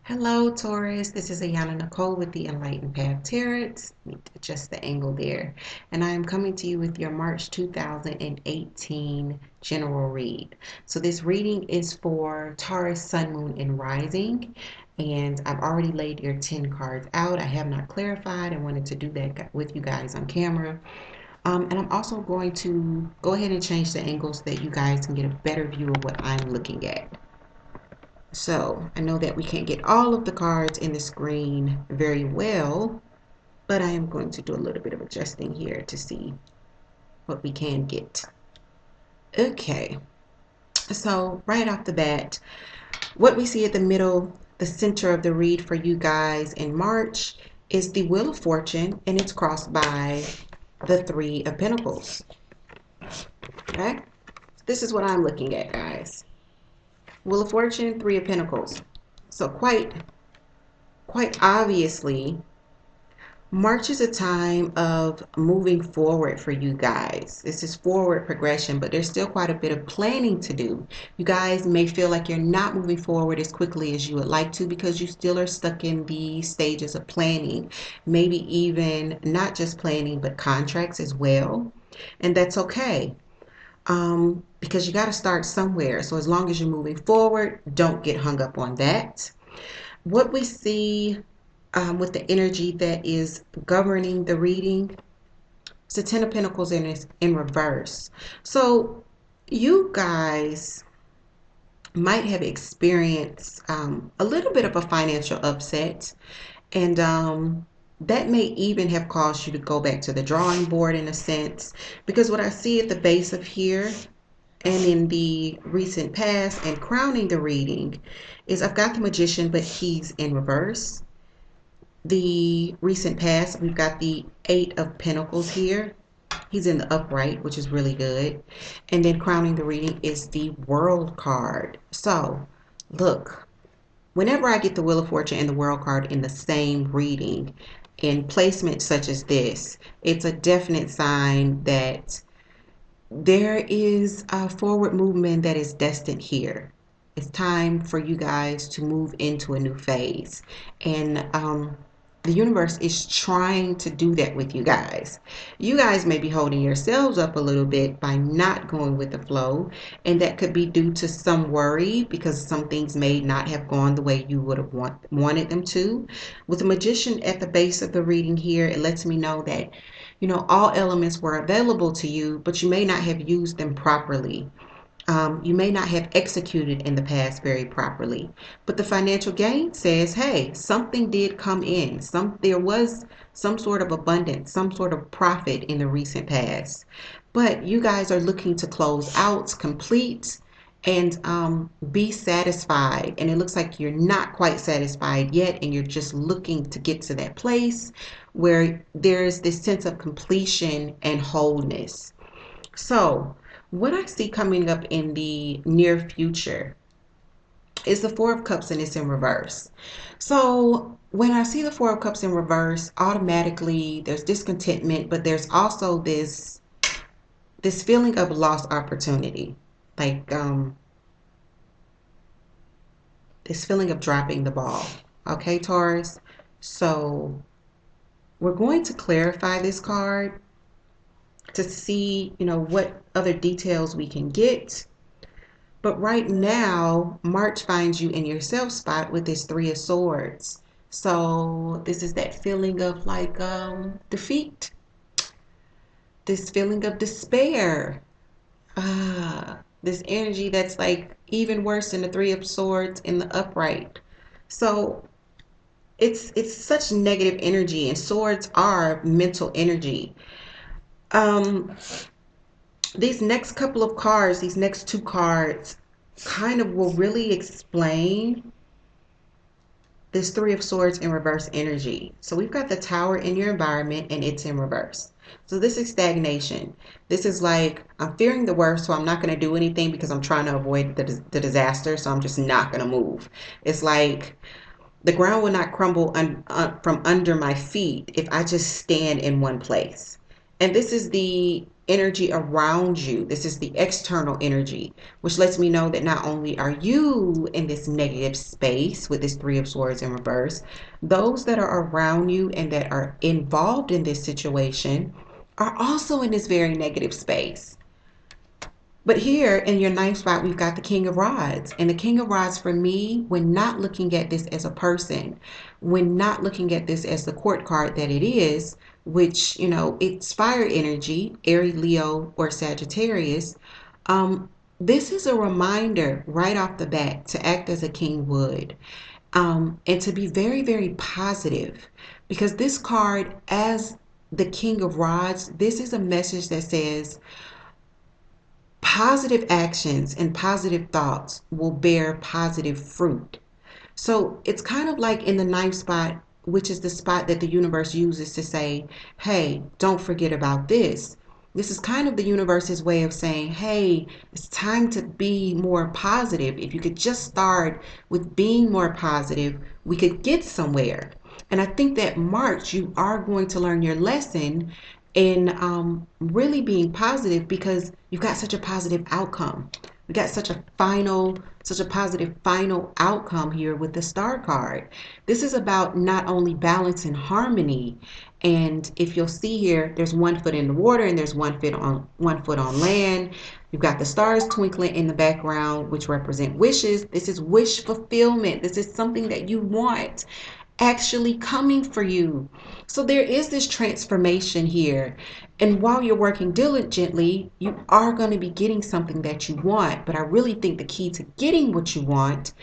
Hello, Taurus. This is Ayana Nicole with the Enlightened Path Tarot. Let me adjust the angle there. And I am coming to you with your March 2018 general read. So this reading is for Taurus, Sun, Moon, and Rising. And I've already laid your 10 cards out. I have not clarified. I wanted to do that with you guys on camera. And I'm also going to go ahead and change the angles so that you guys can get a better view of what I'm looking at. So I know that we can't get all of the cards in the screen very well, but I am going to do a little bit of adjusting here to see what we can get. Okay, so right off the bat, what we see at the middle, the center of the read for you guys in March is the Wheel of Fortune, and it's crossed by the Three of Pentacles. Okay, this is what I'm looking at, guys. Wheel of Fortune, Three of Pentacles. So quite obviously, March is a time of moving forward for you guys. This is forward progression, but there's still quite a bit of planning to do. You guys may feel like you're not moving forward as quickly as you would like to because you still are stuck in the stages of planning, maybe even not just planning, but contracts as well. And that's okay. Because you got to start somewhere. So as long as you're moving forward, don't get hung up on that. What we see with the energy that is governing the reading, it's the Ten of Pentacles in reverse. So you guys might have experienced a little bit of a financial upset, and that may even have caused you to go back to the drawing board in a sense, because what I see at the base of here and in the recent past and crowning the reading is I've got the Magician, but he's in reverse. The recent past, we've got the Eight of Pentacles here. He's in the upright, which is really good. And then crowning the reading is the World card. So, look, whenever I get the Wheel of Fortune and the World card in the same reading, in placement such as this, it's a definite sign that there is a forward movement that is destined here. It's time for you guys to move into a new phase. And the universe is trying to do that with you guys. You guys may be holding yourselves up a little bit by not going with the flow, and that could be due to some worry because some things may not have gone the way you would have wanted them to. With the Magician at the base of the reading here, it lets me know that all elements were available to you, but you may not have used them properly. You may not have executed in the past very properly. But the financial gain says, hey, something did come in. There was some sort of abundance, some sort of profit in the recent past. But you guys are looking to close out, complete, and be satisfied. And it looks like you're not quite satisfied yet, and you're just looking to get to that place where there's this sense of completion and wholeness. So, what I see coming up in the near future is the Four of Cups, and it's in reverse. So when I see the Four of Cups in reverse, automatically there's discontentment, but there's also this feeling of lost opportunity, like this feeling of dropping the ball. Okay, Taurus. So we're going to clarify this card to see, what other details we can get. But right now, March finds you in your self spot with this Three of Swords. So this is that feeling of like defeat, this feeling of despair, this energy that's like even worse than the Three of Swords in the upright. So it's such negative energy, and swords are mental energy. Um, these next couple of cards, these next two cards, kind of will really explain this Three of Swords in reverse energy. So we've got the Tower in your environment, and it's in reverse. So this is stagnation. This is like, I'm fearing the worst, so I'm not going to do anything because I'm trying to avoid the disaster, so I'm just not going to move. It's like the ground will not crumble from under my feet if I just stand in one place. And this is the energy around you. This is the external energy, which lets me know that not only are you in this negative space with this Three of Swords in reverse, those that are around you and that are involved in this situation are also in this very negative space. But here in your ninth spot, we've got the King of Rods. And the King of Rods, for me, when not looking at this as a person, when not looking at this as the court card that it is, which, it's fire energy, Aries, Leo, or Sagittarius, um, this is a reminder right off the bat to act as a king would, and to be very, very positive. Because this card, as the King of Rods, this is a message that says, positive actions and positive thoughts will bear positive fruit. So it's kind of like in the ninth spot, which is the spot that the universe uses to say, hey, don't forget about this. This is kind of the universe's way of saying, hey, it's time to be more positive. If you could just start with being more positive, we could get somewhere. And I think that March, you are going to learn your lesson in really being positive because you've got such a positive outcome. We got such a positive final outcome here with the Star card. This is about not only balance and harmony. And if you'll see here, there's one foot in the water and there's one foot on land. You've got the stars twinkling in the background, which represent wishes. This is wish fulfillment. This is something that you want actually coming for you. So there is this transformation here. And while you're working diligently, you are going to be getting something that you want. But I really think the key to getting what you want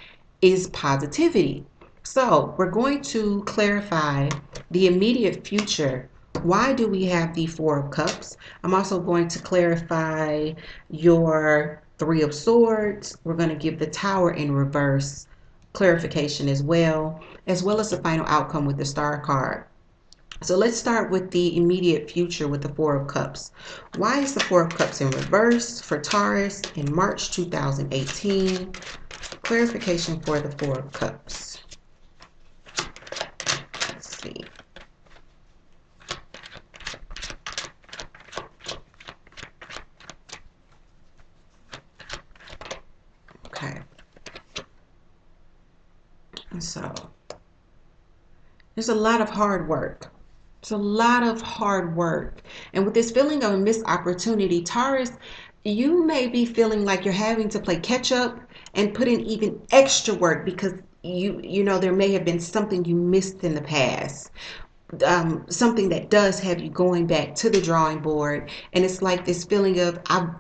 is positivity. So we're going to clarify the immediate future. Why do we have the Four of Cups? I'm also going to clarify your Three of Swords. We're going to give the Tower in reverse clarification as well as the final outcome with the Star card. So let's start with the immediate future with the Four of Cups. Why is the Four of Cups in reverse for Taurus in March 2018? Clarification for the Four of Cups. Let's see. Okay. And so there's a lot of hard work. It's a lot of hard work. And with this feeling of a missed opportunity, Taurus, you may be feeling like you're having to play catch up and put in even extra work because there may have been something you missed in the past. Something that does have you going back to the drawing board. And it's like this feeling of, I'm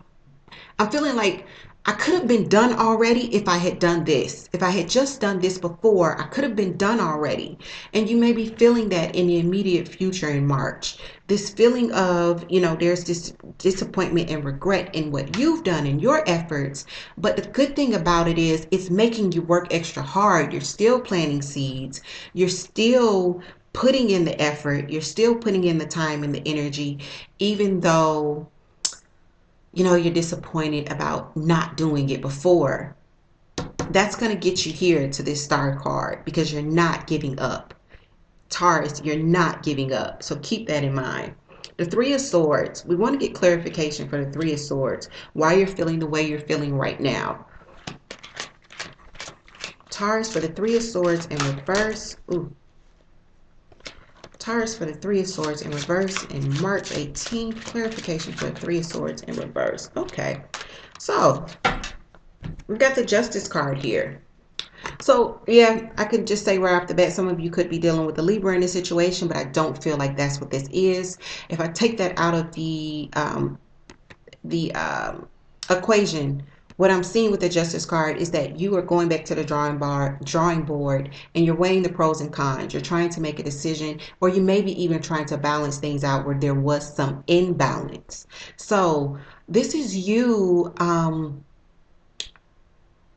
feeling like I could have been done already if I had done this. If I had just done this before, I could have been done already. And you may be feeling that in the immediate future in March. This feeling of, there's this disappointment and regret in what you've done in your efforts. But the good thing about it is it's making you work extra hard. You're still planting seeds. You're still putting in the effort. You're still putting in the time and the energy, even though you're disappointed about not doing it before. That's going to get you here to this Star card because you're not giving up. Taurus, you're not giving up. So keep that in mind. The Three of Swords. We want to get clarification for the Three of Swords. Why you're feeling the way you're feeling right now. Taurus for the Three of Swords in reverse. Ooh. Taurus for the Three of Swords in reverse in March 18th. Clarification for the Three of Swords in reverse. Okay. So, we've got the Justice card here. So, yeah, I could just say right off the bat, some of you could be dealing with a Libra in this situation, but I don't feel like that's what this is. If I take that out of the equation, what I'm seeing with the Justice card is that you are going back to the drawing board and you're weighing the pros and cons. You're trying to make a decision, or you may be even trying to balance things out where there was some imbalance. So this is you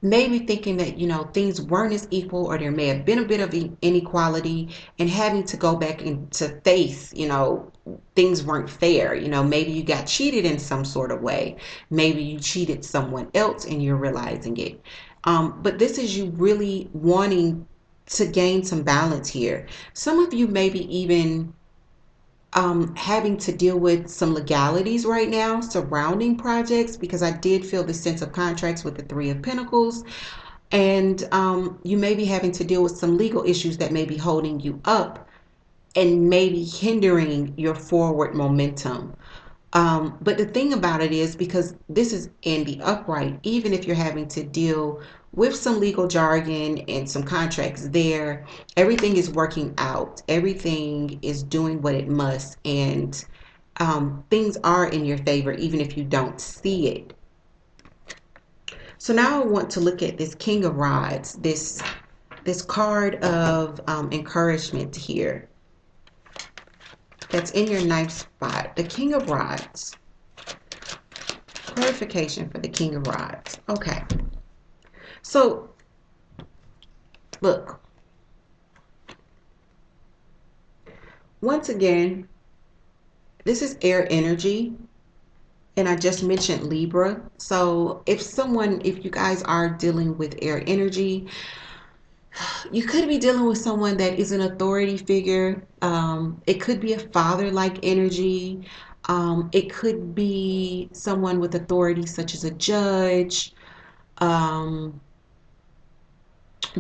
maybe thinking that things weren't as equal, or there may have been a bit of inequality, and having to go back and to face things weren't fair. Maybe you got cheated in some sort of way. Maybe you cheated someone else and you're realizing it. But this is you really wanting to gain some balance here. Some of you maybe even having to deal with some legalities right now surrounding projects, because I did feel the sense of contracts with the Three of Pentacles. And you may be having to deal with some legal issues that may be holding you up and maybe hindering your forward momentum. But the thing about it is, because this is in the upright, even if you're having to deal with some legal jargon and some contracts there, everything is working out. Everything is doing what it must. And things are in your favor, even if you don't see it. So now I want to look at this King of Rods, this card of encouragement here. That's in your ninth spot. The King of Rods. Clarification for the King of Rods. Okay. So, look. Once again, this is air energy. And I just mentioned Libra. So, if you guys are dealing with air energy, you could be dealing with someone that is an authority figure. It could be a father-like energy. It could be someone with authority, such as a judge. Um,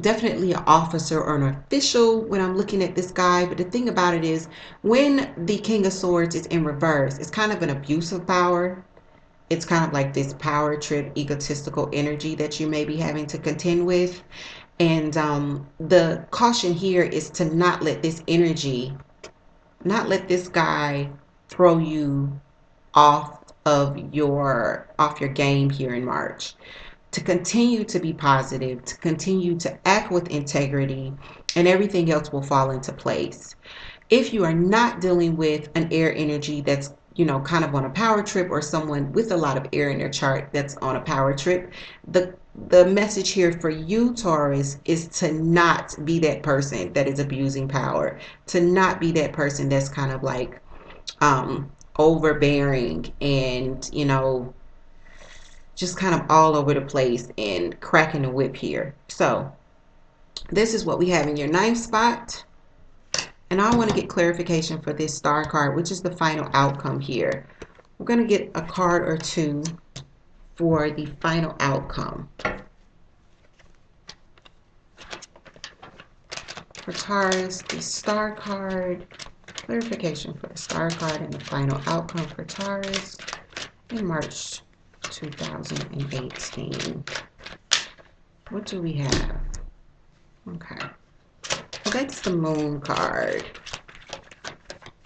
Definitely an officer or an official when I'm looking at this guy. But the thing about it is, when the King of Swords is in reverse, it's kind of an abuse of power. It's kind of like this power trip, egotistical energy that you may be having to contend with. And the caution here is to not let this energy, not let this guy throw you off your game here in March. To continue to be positive, to continue to act with integrity, and everything else will fall into place. If you are not dealing with an air energy that's, kind of on a power trip, or someone with a lot of air in their chart that's on a power trip, the message here for you, Taurus, is to not be that person that is abusing power, to not be that person that's kind of like overbearing and, just kind of all over the place and cracking the whip here. So this is what we have in your ninth spot. And I want to get clarification for this star card, which is the final outcome here. We're going to get a card or two for the final outcome. For Taurus, the star card, clarification for the star card and the final outcome for Taurus in March 2018. What do we have? Okay. Well, that's the Moon card.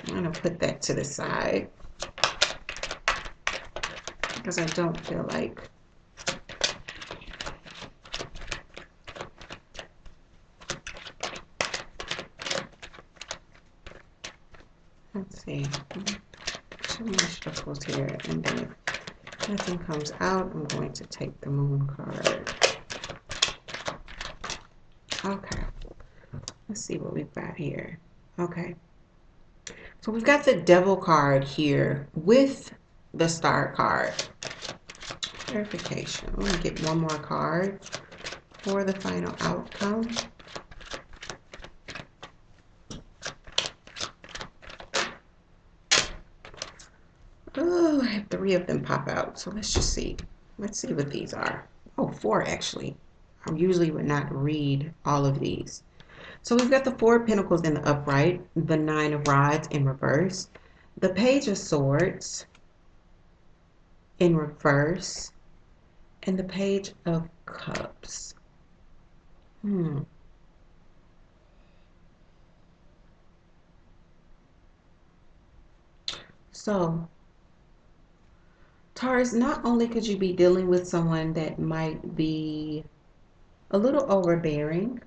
I'm going to put that to the side because I don't feel like let's see, too much shuffles here, and then if nothing comes out, I'm going to take the Moon card. Okay, let's see what we've got here. Okay, so we've got the Devil card here with the Star card. Clarification. I'm going to get one more card for the final outcome. Oh, I have three of them pop out, so let's just see. Let's see what these are. Oh, four actually. I usually would not read all of these. So we've got the Four of Pentacles in the upright, the Nine of Rods in reverse, the Page of Swords in reverse, and the Page of Cups. So, Taurus, not only could you be dealing with someone that might be a little overbearing,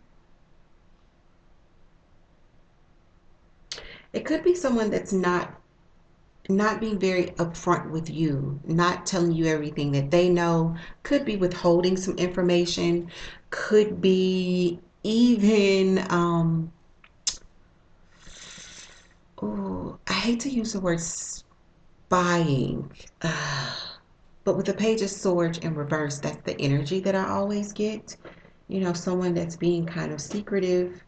it could be someone that's not being very upfront with you, not telling you everything that they know, could be withholding some information, could be even, I hate to use the word spying, but with the Page of Swords in reverse, that's the energy that I always get. Someone that's being kind of secretive.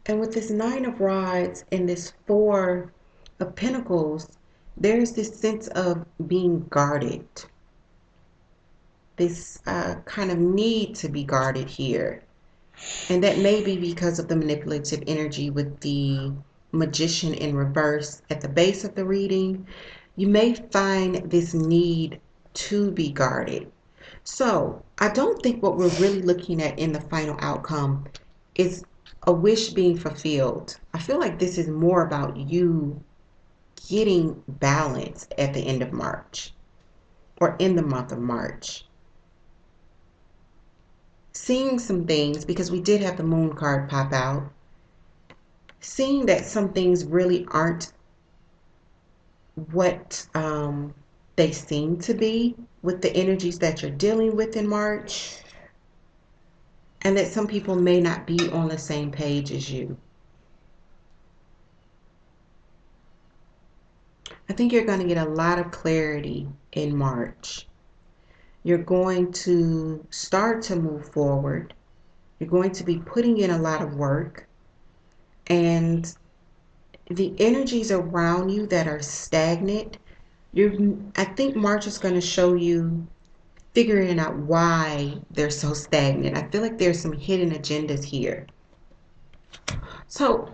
And with this Nine of Rods and this Four of Pentacles, there's this sense of being guarded, this kind of need to be guarded here. And that may be because of the manipulative energy with the Magician in reverse at the base of the reading. You may find this need to be guarded. So I don't think what we're really looking at in the final outcome is a wish being fulfilled. I feel like this is more about you getting balance at the end of March or in the month of March. Seeing some things, because we did have the Moon card pop out, seeing that some things really aren't what they seem to be with the energies that you're dealing with in March, and that some people may not be on the same page as you. I think you're going to get a lot of clarity in March. You're going to start to move forward. You're going to be putting in a lot of work, and the energies around you that are stagnant, I think March is going to show you figuring out why they're so stagnant. I feel like there's some hidden agendas here. So,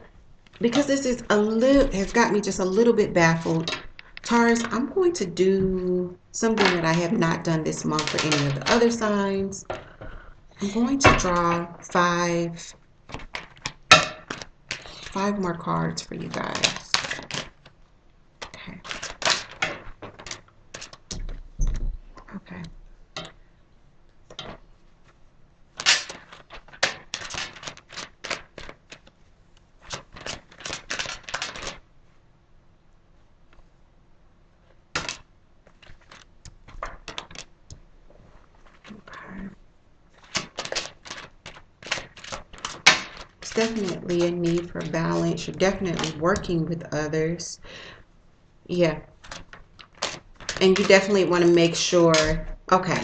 because this is has got me just a little bit baffled, Taurus, I'm going to do something that I have not done this month for any of the other signs. I'm going to draw five more cards for you guys. Okay. Okay. It's definitely a need for balance. You're definitely working with others. Yeah. And you definitely want to make sure. Okay.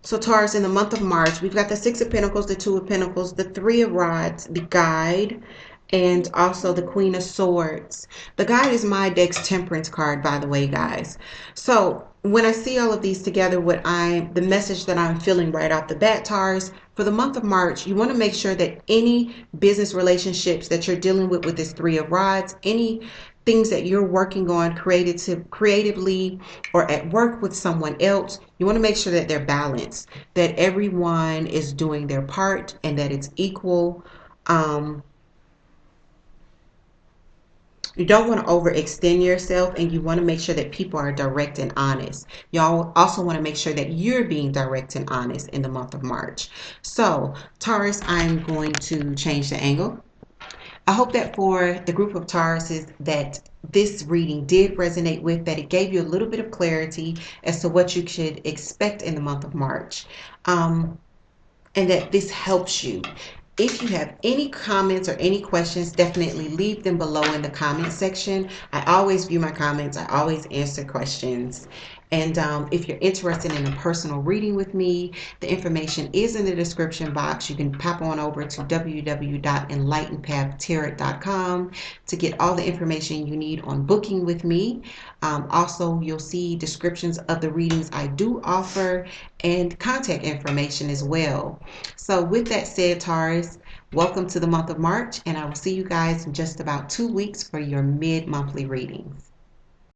So Taurus, in the month of March, we've got the Six of Pentacles, the Two of Pentacles, the Three of Rods, the Guide, and also the Queen of Swords. The Guide is my deck's Temperance card, by the way, guys. So when I see all of these together, the message that I'm feeling right off the bat, Taurus, for the month of March, you want to make sure that any business relationships that you're dealing with this Three of Rods, any things that you're working on creatively or at work with someone else, you want to make sure that they're balanced, that everyone is doing their part and that it's equal. You don't want to overextend yourself, and you want to make sure that people are direct and honest. Y'all also want to make sure that you're being direct and honest in the month of March. So, Taurus, I'm going to change the angle. I hope that for the group of Tauruses that this reading did resonate with, that it gave you a little bit of clarity as to what you should expect in the month of March, and that this helps you. If you have any comments or any questions, definitely leave them below in the comment section. I always view my comments. I always answer questions. And if you're interested in a personal reading with me, the information is in the description box. You can pop on over to www.enlightenedpathtarot.com to get all the information you need on booking with me. Also, you'll see descriptions of the readings I do offer and contact information as well. So with that said, Taurus, welcome to the month of March, and I will see you guys in just about 2 weeks for your mid-monthly readings.